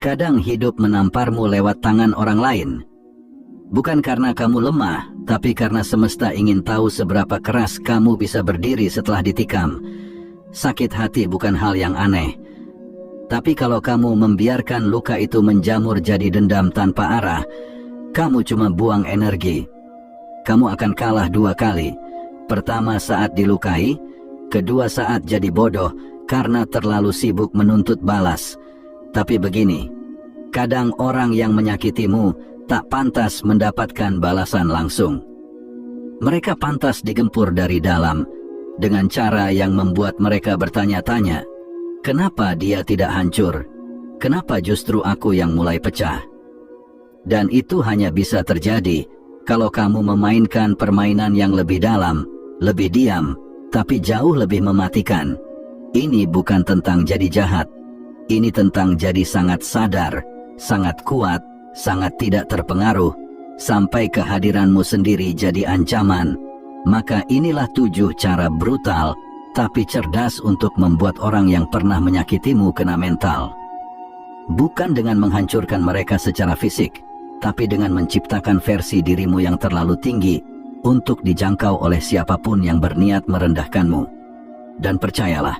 Kadang hidup menamparmu lewat tangan orang lain. Bukan karena kamu lemah, tapi karena semesta ingin tahu seberapa keras kamu bisa berdiri setelah ditikam. Sakit hati bukan hal yang aneh. Tapi kalau kamu membiarkan luka itu menjamur jadi dendam tanpa arah, kamu cuma buang energi. Kamu akan kalah 2 kali. Pertama saat dilukai, kedua saat jadi bodoh karena terlalu sibuk menuntut balas. Tapi begini, kadang orang yang menyakitimu tak pantas mendapatkan balasan langsung. Mereka pantas digempur dari dalam dengan cara yang membuat mereka bertanya-tanya, kenapa dia tidak hancur? Kenapa justru aku yang mulai pecah? Dan itu hanya bisa terjadi kalau kamu memainkan permainan yang lebih dalam, lebih diam, tapi jauh lebih mematikan. Ini bukan tentang jadi jahat. Ini tentang jadi sangat sadar, sangat kuat, sangat tidak terpengaruh, sampai kehadiranmu sendiri jadi ancaman. Maka inilah 7 cara brutal, tapi cerdas untuk membuat orang yang pernah menyakitimu kena mental. Bukan dengan menghancurkan mereka secara fisik, tapi dengan menciptakan versi dirimu yang terlalu tinggi untuk dijangkau oleh siapapun yang berniat merendahkanmu. Dan percayalah,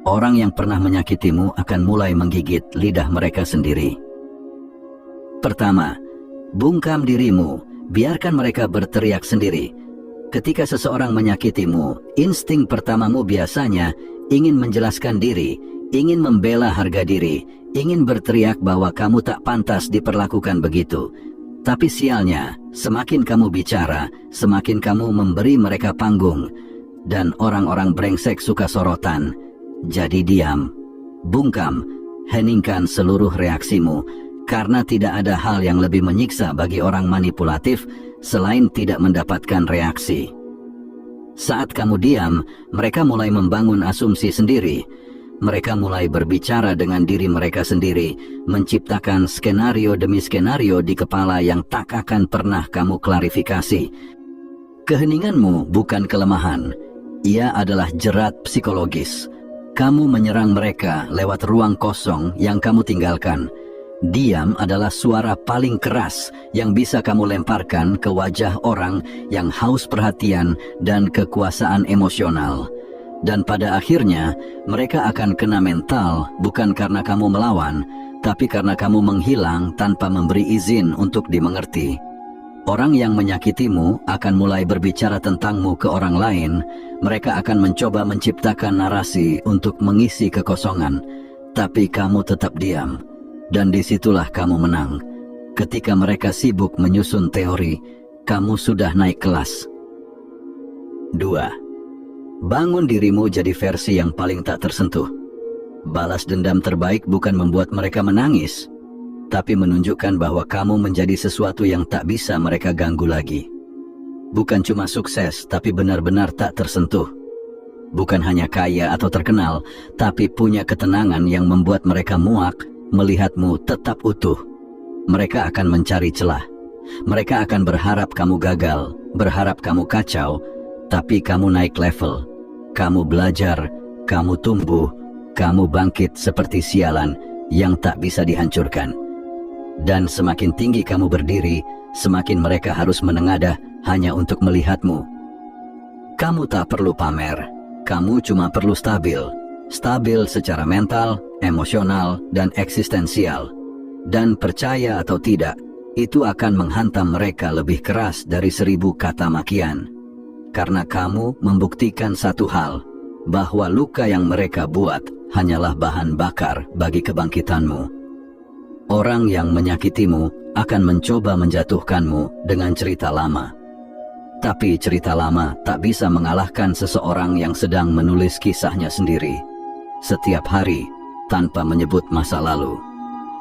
orang yang pernah menyakitimu akan mulai menggigit lidah mereka sendiri. Pertama, bungkam dirimu, biarkan mereka berteriak sendiri. Ketika seseorang menyakitimu, insting pertamamu biasanya ingin menjelaskan diri, ingin membela harga diri, ingin berteriak bahwa kamu tak pantas diperlakukan begitu. Tapi sialnya, semakin kamu bicara, semakin kamu memberi mereka panggung. Dan orang-orang brengsek suka sorotan. Jadi diam, bungkam, heningkan seluruh reaksimu, karena tidak ada hal yang lebih menyiksa bagi orang manipulatif selain tidak mendapatkan reaksi. Saat kamu diam, mereka mulai membangun asumsi sendiri. Mereka mulai berbicara dengan diri mereka sendiri, menciptakan skenario demi skenario di kepala yang tak akan pernah kamu klarifikasi. Keheninganmu bukan kelemahan, ia adalah jerat psikologis. Kamu menyerang mereka lewat ruang kosong yang kamu tinggalkan. Diam adalah suara paling keras yang bisa kamu lemparkan ke wajah orang yang haus perhatian dan kekuasaan emosional. Dan pada akhirnya, mereka akan kena mental bukan karena kamu melawan, tapi karena kamu menghilang tanpa memberi izin untuk dimengerti. Orang yang menyakitimu akan mulai berbicara tentangmu ke orang lain. Mereka akan mencoba menciptakan narasi untuk mengisi kekosongan. Tapi kamu tetap diam. Dan disitulah kamu menang. Ketika mereka sibuk menyusun teori, kamu sudah naik kelas. 2. Bangun dirimu jadi versi yang paling tak tersentuh. Balas dendam terbaik bukan membuat mereka menangis, tapi menunjukkan bahwa kamu menjadi sesuatu yang tak bisa mereka ganggu lagi. Bukan cuma sukses, tapi benar-benar tak tersentuh. Bukan hanya kaya atau terkenal, tapi punya ketenangan yang membuat mereka muak melihatmu tetap utuh. Mereka akan mencari celah. Mereka akan berharap kamu gagal, berharap kamu kacau, tapi kamu naik level. Kamu belajar, kamu tumbuh, kamu bangkit seperti sialan yang tak bisa dihancurkan. Dan semakin tinggi kamu berdiri, semakin mereka harus menengadah hanya untuk melihatmu. Kamu tak perlu pamer, kamu cuma perlu stabil. Stabil secara mental, emosional, dan eksistensial. Dan percaya atau tidak, itu akan menghantam mereka lebih keras dari 1000 kata makian. Karena kamu membuktikan satu hal, bahwa luka yang mereka buat hanyalah bahan bakar bagi kebangkitanmu. Orang yang menyakitimu akan mencoba menjatuhkanmu dengan cerita lama. Tapi cerita lama tak bisa mengalahkan seseorang yang sedang menulis kisahnya sendiri. Setiap hari, tanpa menyebut masa lalu,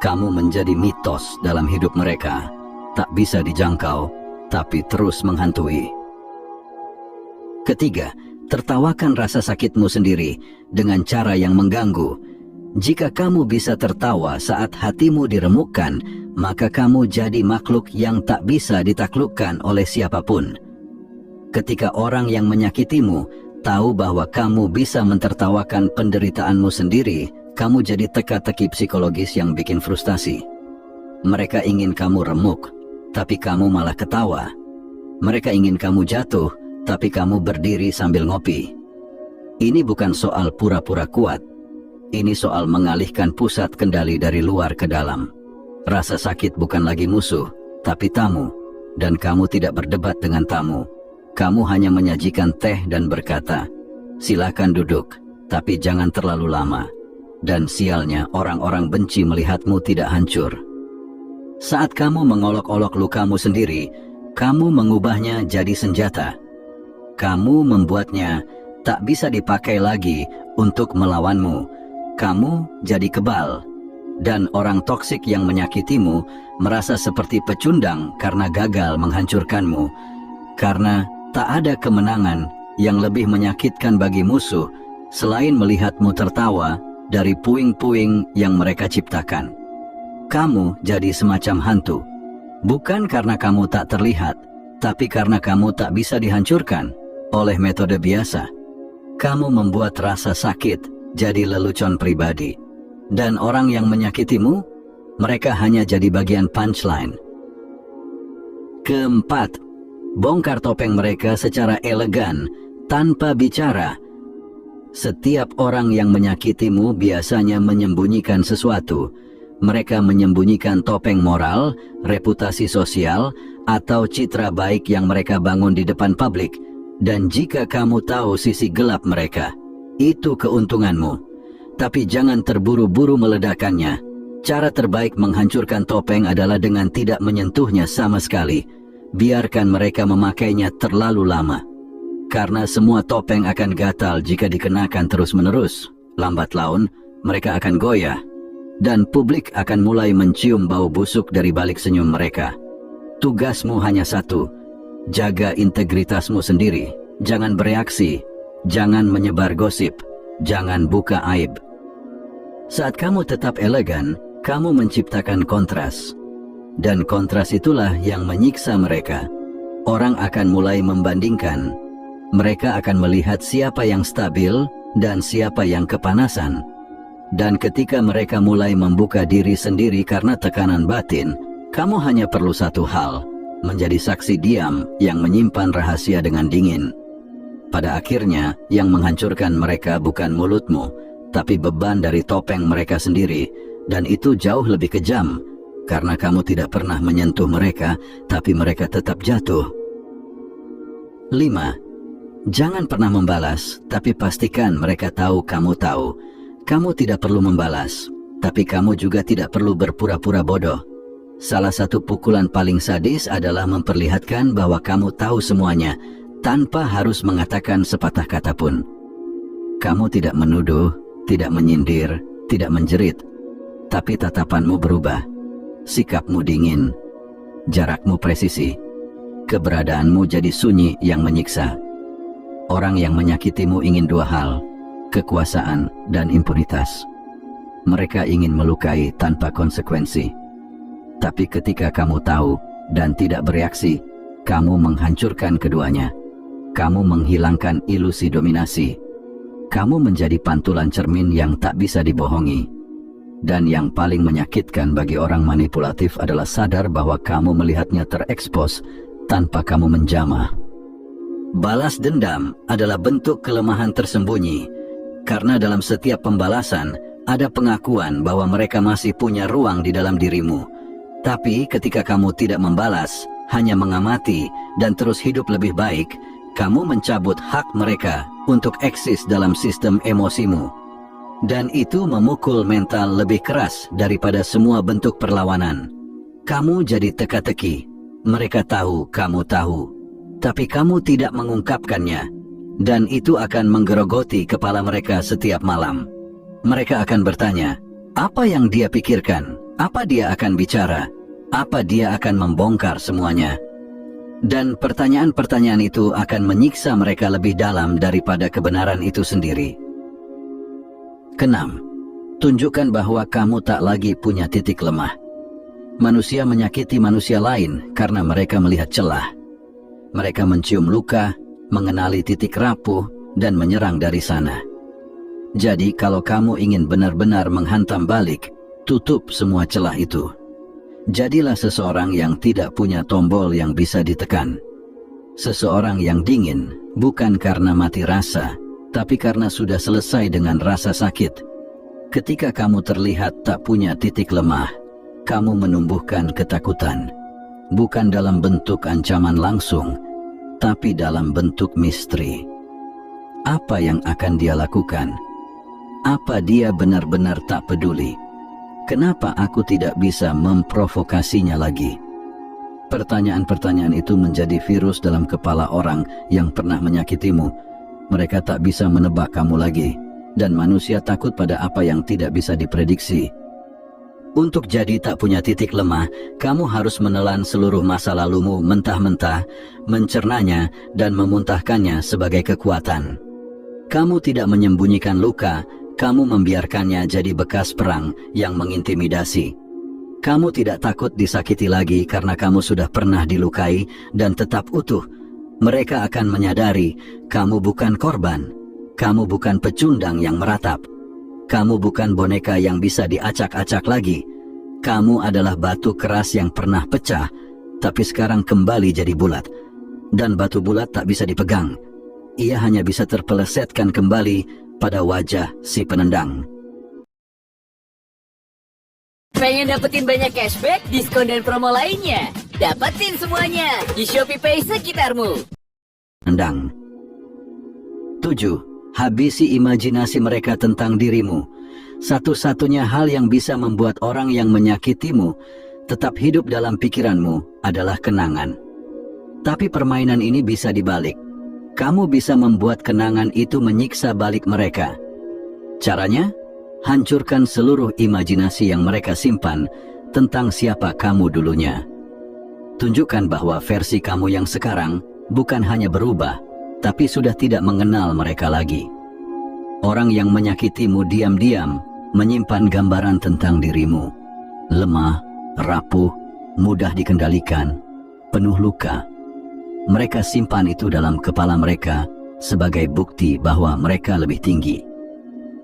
kamu menjadi mitos dalam hidup mereka. Tak bisa dijangkau, tapi terus menghantui. Ketiga, tertawakan rasa sakitmu sendiri dengan cara yang mengganggu. Jika kamu bisa tertawa saat hatimu diremukkan, maka kamu jadi makhluk yang tak bisa ditaklukkan oleh siapapun. Ketika orang yang menyakitimu tahu bahwa kamu bisa mentertawakan penderitaanmu sendiri kamu jadi teka-teki psikologis yang bikin frustasi. Mereka ingin kamu remuk, tapi kamu malah ketawa. Mereka ingin kamu jatuh, tapi kamu berdiri sambil ngopi. Ini bukan soal pura-pura kuat. Ini soal mengalihkan pusat kendali dari luar ke dalam. Rasa sakit bukan lagi musuh, tapi tamu. Dan kamu tidak berdebat dengan tamu. Kamu hanya menyajikan teh dan berkata, "Silakan duduk, tapi jangan terlalu lama." Dan sialnya orang-orang benci melihatmu tidak hancur. Saat kamu mengolok-olok lukamu sendiri, kamu mengubahnya jadi senjata. Kamu membuatnya tak bisa dipakai lagi untuk melawanmu. Kamu jadi kebal. Dan orang toksik yang menyakitimu merasa seperti pecundang karena gagal menghancurkanmu. Karena tak ada kemenangan yang lebih menyakitkan bagi musuh selain melihatmu tertawa dari puing-puing yang mereka ciptakan. Kamu jadi semacam hantu. Bukan karena kamu tak terlihat, tapi karena kamu tak bisa dihancurkan oleh metode biasa. Kamu membuat rasa sakit jadi lelucon pribadi. Dan orang yang menyakitimu, mereka hanya jadi bagian punchline. Keempat, bongkar topeng mereka secara elegan, tanpa bicara. Setiap orang yang menyakitimu biasanya menyembunyikan sesuatu. Mereka menyembunyikan topeng moral, reputasi sosial, atau citra baik yang mereka bangun di depan publik. Dan jika kamu tahu sisi gelap mereka, itu keuntunganmu. Tapi jangan terburu-buru meledakannya. Cara terbaik menghancurkan topeng adalah dengan tidak menyentuhnya sama sekali. Biarkan mereka memakainya terlalu lama. Karena semua topeng akan gatal jika dikenakan terus-menerus. Lambat laun, mereka akan goyah. Dan publik akan mulai mencium bau busuk dari balik senyum mereka. Tugasmu hanya satu. Jaga integritasmu sendiri. Jangan bereaksi. Jangan menyebar gosip. Jangan buka aib. Saat kamu tetap elegan, kamu menciptakan kontras. Dan kontras itulah yang menyiksa mereka. Orang akan mulai membandingkan. Mereka akan melihat siapa yang stabil dan siapa yang kepanasan. Dan ketika mereka mulai membuka diri sendiri karena tekanan batin, kamu hanya perlu satu hal, menjadi saksi diam yang menyimpan rahasia dengan dingin. Pada akhirnya, yang menghancurkan mereka bukan mulutmu, tapi beban dari topeng mereka sendiri, dan itu jauh lebih kejam, karena kamu tidak pernah menyentuh mereka, tapi mereka tetap jatuh. 5. Jangan pernah membalas, tapi pastikan mereka tahu kamu tahu. Kamu tidak perlu membalas, tapi kamu juga tidak perlu berpura-pura bodoh. Salah satu pukulan paling sadis adalah memperlihatkan bahwa kamu tahu semuanya, tanpa harus mengatakan sepatah kata pun. Kamu tidak menuduh, tidak menyindir, tidak menjerit, tapi tatapanmu berubah. Sikapmu dingin, jarakmu presisi, keberadaanmu jadi sunyi yang menyiksa. Orang yang menyakitimu ingin dua hal, kekuasaan dan impunitas. Mereka ingin melukai tanpa konsekuensi. Tapi ketika kamu tahu dan tidak bereaksi, kamu menghancurkan keduanya. Kamu menghilangkan ilusi dominasi. Kamu menjadi pantulan cermin yang tak bisa dibohongi. Dan yang paling menyakitkan bagi orang manipulatif adalah sadar bahwa kamu melihatnya terekspos tanpa kamu menjamah. Balas dendam adalah bentuk kelemahan tersembunyi, karena dalam setiap pembalasan ada pengakuan bahwa mereka masih punya ruang di dalam dirimu. Tapi ketika kamu tidak membalas, hanya mengamati dan terus hidup lebih baik, kamu mencabut hak mereka untuk eksis dalam sistem emosimu. Dan itu memukul mental lebih keras daripada semua bentuk perlawanan. Kamu jadi teka-teki. Mereka tahu kamu tahu, tapi kamu tidak mengungkapkannya. Dan itu akan menggerogoti kepala mereka setiap malam. Mereka akan bertanya, apa yang dia pikirkan? Apa dia akan bicara? Apa dia akan membongkar semuanya? Dan pertanyaan-pertanyaan itu akan menyiksa mereka lebih dalam daripada kebenaran itu sendiri. Keenam, tunjukkan bahwa kamu tak lagi punya titik lemah. Manusia menyakiti manusia lain karena mereka melihat celah. Mereka mencium luka, mengenali titik rapuh, dan menyerang dari sana. Jadi kalau kamu ingin benar-benar menghantam balik, tutup semua celah itu. Jadilah seseorang yang tidak punya tombol yang bisa ditekan. Seseorang yang dingin, bukan karena mati rasa, tapi karena sudah selesai dengan rasa sakit. Ketika kamu terlihat tak punya titik lemah, kamu menumbuhkan ketakutan. Bukan dalam bentuk ancaman langsung, tapi dalam bentuk misteri. Apa yang akan dia lakukan? Apa dia benar-benar tak peduli? Kenapa aku tidak bisa memprovokasinya lagi? Pertanyaan-pertanyaan itu menjadi virus dalam kepala orang yang pernah menyakitimu. Mereka tak bisa menebak kamu lagi, dan manusia takut pada apa yang tidak bisa diprediksi. Untuk jadi tak punya titik lemah, kamu harus menelan seluruh masa lalumu mentah-mentah, mencernanya, dan memuntahkannya sebagai kekuatan. Kamu tidak menyembunyikan luka, kamu membiarkannya jadi bekas perang yang mengintimidasi. Kamu tidak takut disakiti lagi karena kamu sudah pernah dilukai dan tetap utuh. Mereka akan menyadari kamu bukan korban, kamu bukan pecundang yang meratap. Kamu bukan boneka yang bisa diacak-acak lagi. Kamu adalah batu keras yang pernah pecah, tapi sekarang kembali jadi bulat. Dan batu bulat tak bisa dipegang. Ia hanya bisa terpelesetkan kembali pada wajah si penendang. Pengen dapetin banyak cashback, diskon dan promo lainnya? Dapetin semuanya di ShopeePay sekitarmu. Penendang. 7. Habisi imajinasi mereka tentang dirimu. Satu-satunya hal yang bisa membuat orang yang menyakitimu tetap hidup dalam pikiranmu adalah kenangan. Tapi permainan ini bisa dibalik. Kamu bisa membuat kenangan itu menyiksa balik mereka. Caranya? Hancurkan seluruh imajinasi yang mereka simpan tentang siapa kamu dulunya. Tunjukkan bahwa versi kamu yang sekarang bukan hanya berubah, tapi sudah tidak mengenal mereka lagi. Orang yang menyakitimu diam-diam menyimpan gambaran tentang dirimu. Lemah, rapuh, mudah dikendalikan, penuh luka. Mereka simpan itu dalam kepala mereka sebagai bukti bahwa mereka lebih tinggi.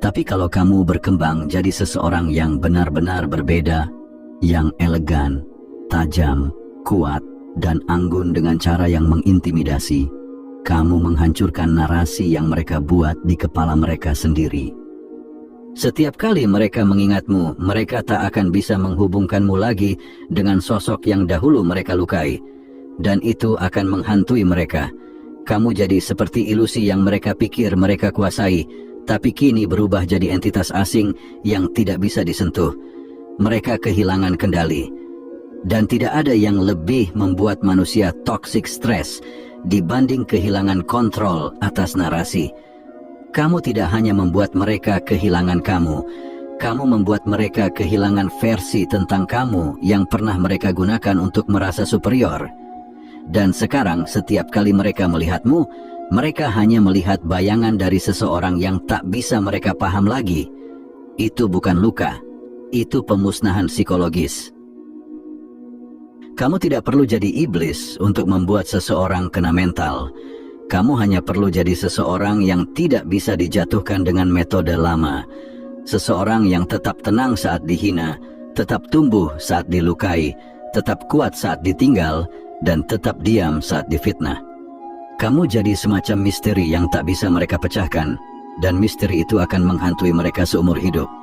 Tapi kalau kamu berkembang jadi seseorang yang benar-benar berbeda, yang elegan, tajam, kuat, dan anggun dengan cara yang mengintimidasi, kamu menghancurkan narasi yang mereka buat di kepala mereka sendiri. Setiap kali mereka mengingatmu, mereka tak akan bisa menghubungkanmu lagi dengan sosok yang dahulu mereka lukai. Dan itu akan menghantui mereka. Kamu jadi seperti ilusi yang mereka pikir mereka kuasai, tapi kini berubah jadi entitas asing yang tidak bisa disentuh. Mereka kehilangan kendali. Dan tidak ada yang lebih membuat manusia toxic stress dibanding kehilangan kontrol atas narasi. Kamu tidak hanya membuat mereka kehilangan kamu, kamu membuat mereka kehilangan versi tentang kamu yang pernah mereka gunakan untuk merasa superior. Dan sekarang setiap kali mereka melihatmu, mereka hanya melihat bayangan dari seseorang yang tak bisa mereka paham lagi. Itu bukan luka, itu pemusnahan psikologis. Kamu tidak perlu jadi iblis untuk membuat seseorang kena mental. Kamu hanya perlu jadi seseorang yang tidak bisa dijatuhkan dengan metode lama. Seseorang yang tetap tenang saat dihina, tetap tumbuh saat dilukai, tetap kuat saat ditinggal, dan tetap diam saat difitnah. Kamu jadi semacam misteri yang tak bisa mereka pecahkan, dan misteri itu akan menghantui mereka seumur hidup.